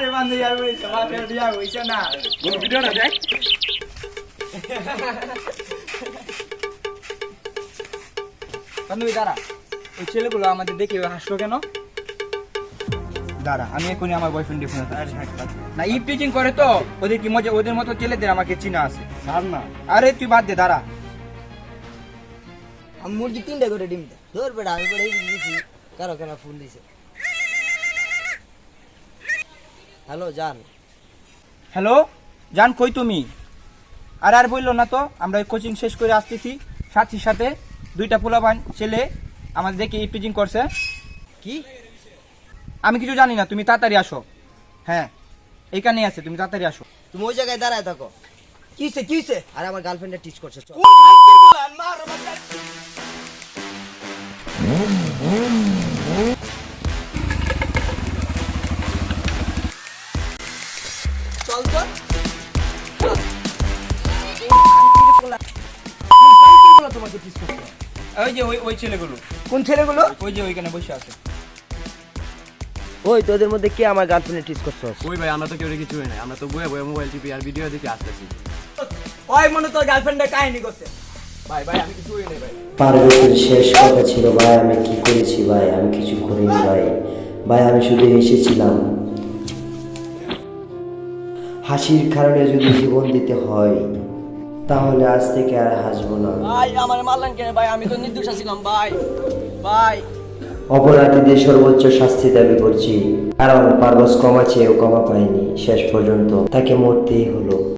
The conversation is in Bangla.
আরে বান্ধব আর বলিস মাঠে দিয়া হইছে না কোন ভিডিওটা দেখ বান্ধবী দাঁড়া ওই ছেলেগুলো আমাদের দেখে হাসলো কেন দাঁড়া আমি এখনই আমার বয়ফ্রেন্ড ফোন না ইপ টিচিং করে তো ওদের কি মজা ওদের মতো ছেলেদের আমাকে চিনা আছে ছাড় না আরে তুই বাদ দে দাঁড়া আমি মুরগি 3টা করে ডিম দেয় ধর বেটা আমি বেটা এই দিছি কারো কেন ফোন দিছে হ্যালো জান হ্যালো জান কই তুমি আর আর বললো না তো আমরা কোচিং শেষ করে আসতেছি সাথীর সাথে 2টা পোলাপান ছেলে আমাদের দেখে ইপ টিচিং করছে কি আমি কিছু জানি না তুমি তাড়াতাড়ি আসো হ্যাঁ এইখানেই আছে তুমি তাড়াতাড়ি আসো তুমি ওই জায়গায় দাঁড়ায় থাকো কিছে আরে আমার গার্লফ্রেন্ডে টিচ করছে চল চল তো তোমাকে টিচ করছে ওই যে ওই ছেলেগুলো কোন ছেলেগুলো ওই যে ওইখানে বসে আছে ওই তোদের মধ্যে কে আমার গার্লফ্রেন্ডে টিচ করছে ওই ভাই আমরা তো কেউ কিছু নাই আমরা তো বয়ে বয়ে মোবাইল টিপি আর ভিডিও দেখে আসতেছি ওই মনে তোর গার্লফ্রেন্ডের কাহিনী করছে ভাই ভাই আমি কিছু নাই ভাই পারভেজের শেষ কথা ছিল ভাই আমি কি করেছি ভাই আমি কিছু করিনি ভাই ভাই আমি শুধু হেসেছিলাম হাসির কারণে যদি জীবন দিতে হয় তাহলে আজ থেকে আর হাসবো না ভাই আমার মারলেন কেন ভাই আমি তো নির্দোষ ছিলাম ভাই ভাই অপরাধীদের সর্বোচ্চ শাস্তি দাবি করছি কারণ পারভেজ ক্ষমা চেয়েও ক্ষমা পায়নি শেষ পর্যন্ত তাকে মরতেই হলো